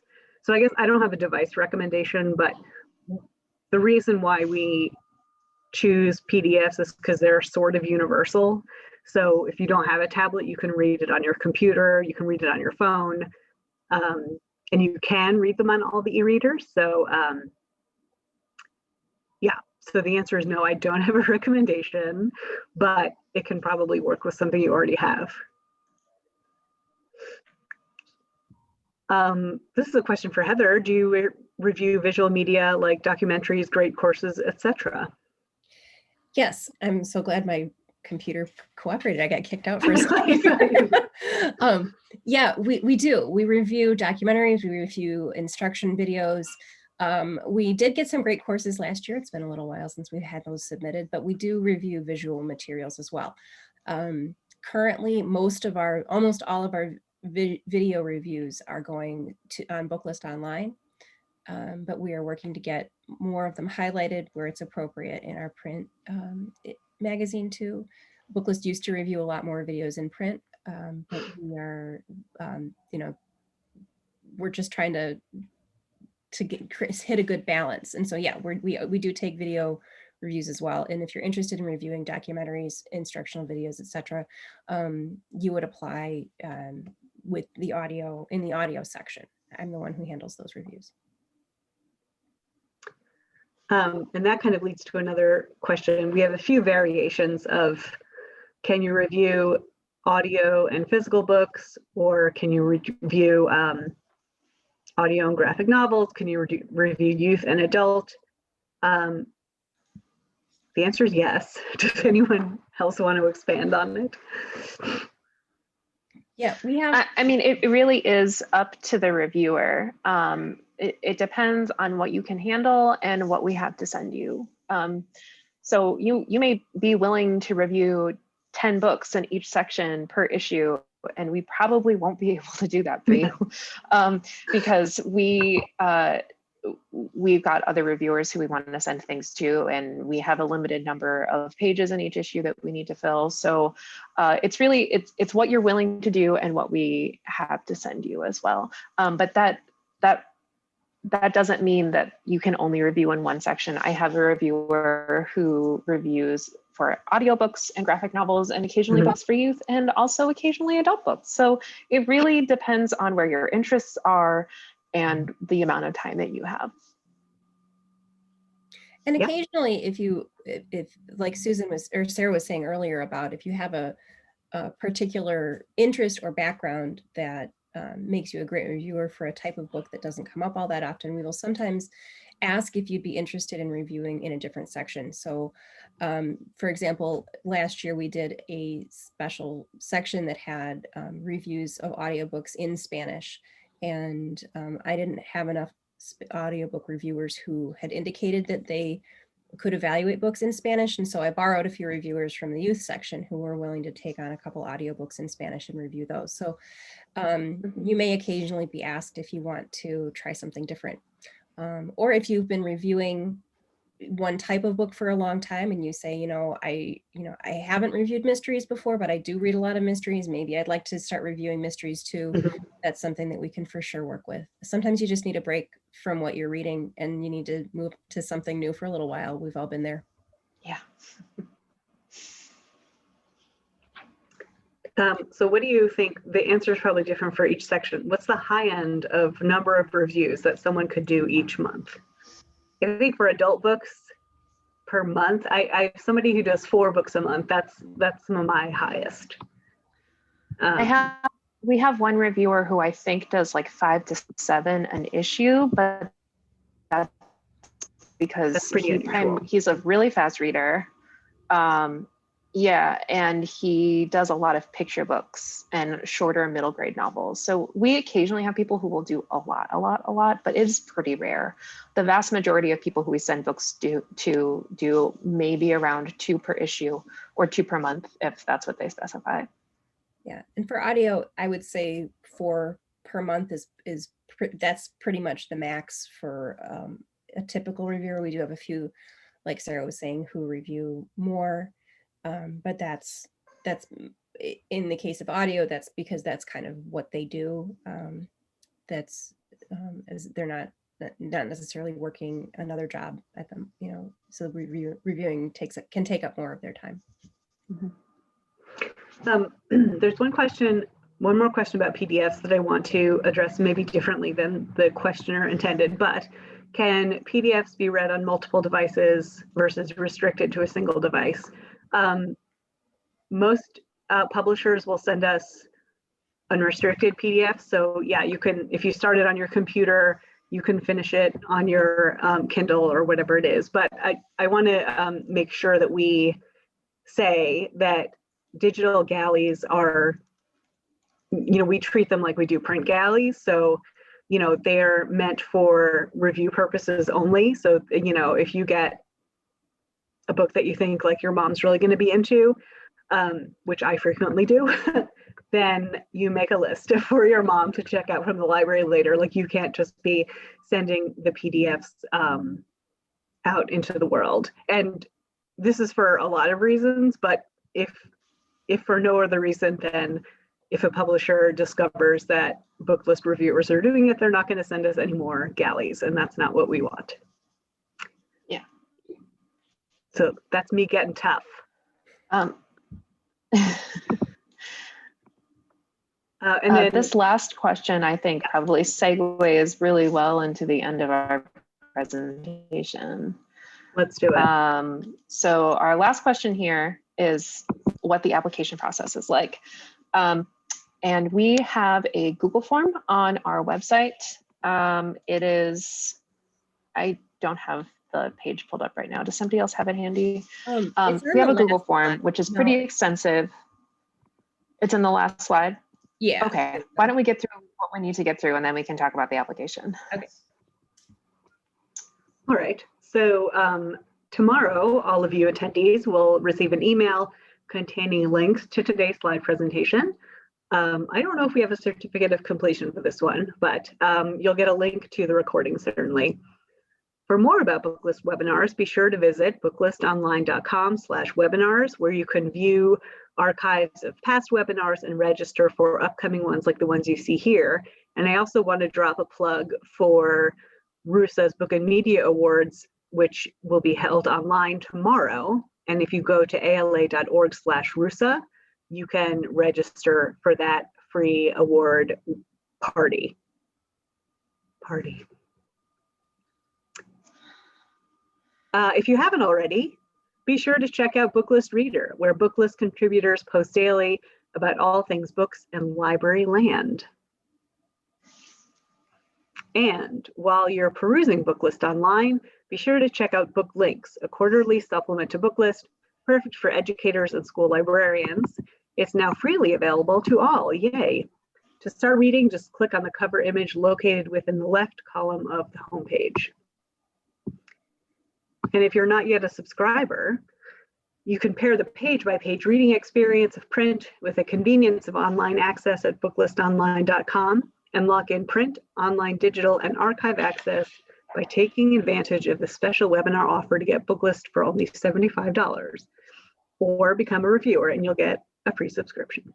So I guess I don't have a device recommendation, but the reason why we choose PDFs is because they're sort of universal. So if you don't have a tablet, you can read it on your computer, you can read it on your phone, and you can read them on all the e-readers. So yeah, so the answer is no, I don't have a recommendation, but it can probably work with something you already have. This is a question for Heather. Do you review visual media like documentaries, great courses, etc.? Yes, I'm so glad my computer cooperated. I got kicked out for a second. Yeah, we do. We review documentaries, we review instruction videos. We did get some great courses last year. It's been a little while since we've had those submitted, but we do review visual materials as well. Currently, almost all of our video reviews are going to on Booklist Online, but we are working to get more of them highlighted where it's appropriate in our print magazine too. Booklist used to review a lot more videos in print, but we are, we're just trying to hit a good balance. And so, yeah, we do take video reviews as well. And if you're interested in reviewing documentaries, instructional videos, etc., you would apply with the audio in the audio section. I'm the one who handles those reviews. And that kind of leads to another question. We have a few variations of, can you review audio and physical books, or can you review audio and graphic novels? Can you review youth and adult? The answer is yes. Does anyone else want to expand on it? Yeah, we have. I mean, it really is up to the reviewer. It depends on what you can handle and what we have to send you. So you may be willing to review 10 books in each section per issue, and we probably won't be able to do that for you because we've got other reviewers who we want to send things to, and we have a limited number of pages in each issue that we need to fill. So it's really, it's what you're willing to do and what we have to send you as well. But that doesn't mean that you can only review in one section. I have a reviewer who reviews for audiobooks and graphic novels, and occasionally books for youth, and also occasionally adult books. So it really depends on where your interests are and the amount of time that you have. And occasionally, if like Susan was, or Sarah was saying earlier about, if you have a particular interest or background that makes you a great reviewer for a type of book that doesn't come up all that often, we will sometimes ask if you'd be interested in reviewing in a different section. So for example, last year we did a special section that had reviews of audiobooks in Spanish, and I didn't have enough audiobook reviewers who had indicated that they could evaluate books in Spanish, and so I borrowed a few reviewers from the youth section who were willing to take on a couple audiobooks in Spanish and review those. So you may occasionally be asked if you want to try something different. Or if you've been reviewing one type of book for a long time and you say, I haven't reviewed mysteries before, but I do read a lot of mysteries. Maybe I'd like to start reviewing mysteries too. That's something that we can for sure work with. Sometimes you just need a break from what you're reading and you need to move to something new for a little while. We've all been there. Yeah. So what do you think? The answer is probably different for each section. What's the high end of number of reviews that someone could do each month? I think for adult books per month, I have somebody who does 4 books a month. That's some of my highest. We have one reviewer who I think does like 5 to 7 an issue, but that's because he's a really fast reader. Yeah, and he does a lot of picture books and shorter middle grade novels. So we occasionally have people who will do a lot, but it's pretty rare. The vast majority of people who we send books to do maybe around 2 per issue or 2 per month, if that's what they specify. Yeah, and for audio, I would say 4 per month that's pretty much the max for a typical reviewer. We do have a few, like Sarah was saying, who review more. But that's in the case of audio, that's because that's kind of what they do. As they're not necessarily working another job at them, so reviewing can take up more of their time. There's one more question about PDFs that I want to address maybe differently than the questioner intended, but can PDFs be read on multiple devices versus restricted to a single device? Most publishers will send us unrestricted PDFs. So yeah, you can, if you start it on your computer, you can finish it on your Kindle or whatever it is. But I want to make sure that we say that digital galleys are, we treat them like we do print galleys. So, they're meant for review purposes only. So, if you get a book that you think like your mom's really going to be into, which I frequently do, then you make a list for your mom to check out from the library later. Like, you can't just be sending the PDFs out into the world. And this is for a lot of reasons, but if for no other reason than if a publisher discovers that Booklist reviewers are doing it, they're not going to send us any more galleys, and that's not what we want. Yeah. So that's me getting tough. And then this last question, I think, probably segues really well into the end of our presentation. Let's do it. So our last question here is what the application process is like. And we have a Google form on our website. It is, I don't have the page pulled up right now. Does somebody else have it handy? We have a Google form, which is pretty extensive. It's in the last slide? Yeah. Okay, why don't we get through what we need to get through, and then we can talk about the application. Okay. All right. So tomorrow, all of you attendees will receive an email containing links to today's slide presentation. I don't know if we have a certificate of completion for this one, but you'll get a link to the recording, certainly. For more about Booklist webinars, be sure to visit booklistonline.com/webinars, where you can view archives of past webinars and register for upcoming ones like the ones you see here. And I also want to drop a plug for RUSA's Book and Media Awards, which will be held online tomorrow. And if you go to ala.org/RUSA, you can register for that free award party. If you haven't already, be sure to check out Booklist Reader, where Booklist contributors post daily about all things books and library land. And while you're perusing Booklist online, be sure to check out Book Links, a quarterly supplement to Booklist, perfect for educators and school librarians. It's now freely available to all, yay. To start reading, just click on the cover image located within the left column of the homepage. And if you're not yet a subscriber, you can pair the page-by-page reading experience of print with the convenience of online access at booklistonline.com and lock in print, online, digital, and archive access by taking advantage of the special webinar offer to get Booklist for only $75, or become a reviewer and you'll get a free subscription.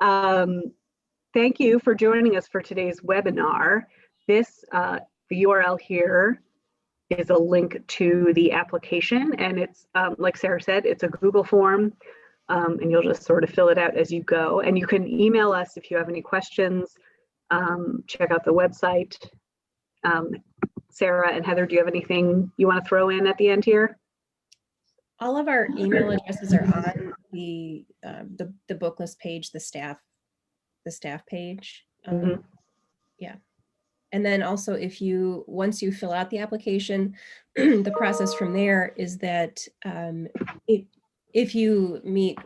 Thank you for joining us for today's webinar. This, the URL here is a link to the application, and it's, like Sarah said, it's a Google form, and you'll just sort of fill it out as you go. And you can email us if you have any questions. Check out the website. Sarah and Heather, do you have anything you want to throw in at the end here? All of our email addresses are on the Booklist page, the staff page. Yeah. And then also, once you fill out the application, the process from there is that if you meet,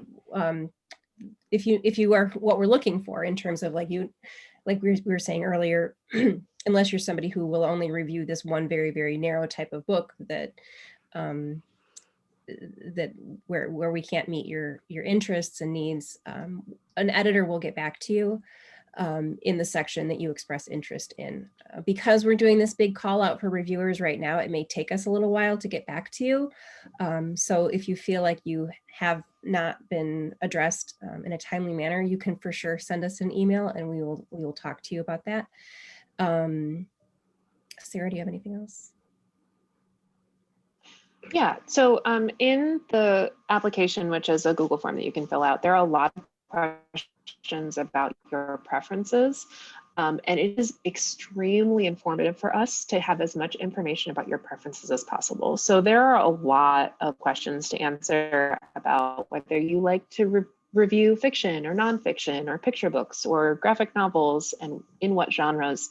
if you are what we're looking for in terms of like we were saying earlier, unless you're somebody who will only review this one very, very narrow type of book that where we can't meet your interests and needs, an editor will get back to you in the section that you express interest in. Because we're doing this big call out for reviewers right now, it may take us a little while to get back to you. So if you feel like you have not been addressed in a timely manner, you can for sure send us an email and we will talk to you about that. Sarah, do you have anything else? Yeah, so in the application, which is a Google form that you can fill out, there are a lot of questions about your preferences. And it is extremely informative for us to have as much information about your preferences as possible. So there are a lot of questions to answer about whether you like to review fiction or nonfiction or picture books or graphic novels and in what genres.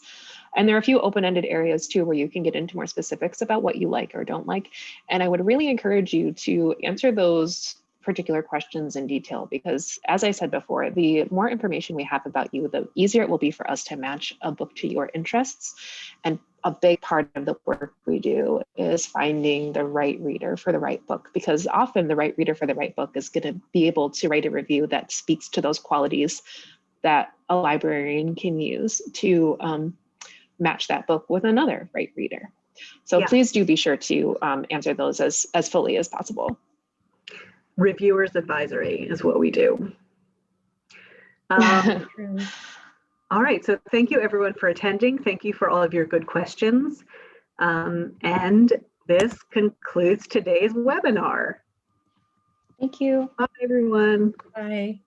And there are a few open-ended areas too where you can get into more specifics about what you like or don't like. And I would really encourage you to answer those particular questions in detail, because as I said before, the more information we have about you, the easier it will be for us to match a book to your interests and a big part of the work we do is finding the right reader for the right book, because often the right reader for the right book is going to be able to write a review that speaks to those qualities that a librarian can use to match that book with another right reader. So Yeah. please do be sure to answer those as fully as possible. Reviewers advisory is what we do. All right, so thank you everyone for attending. Thank you for all of your good questions. And this concludes today's webinar. Thank you. Bye, everyone. Bye.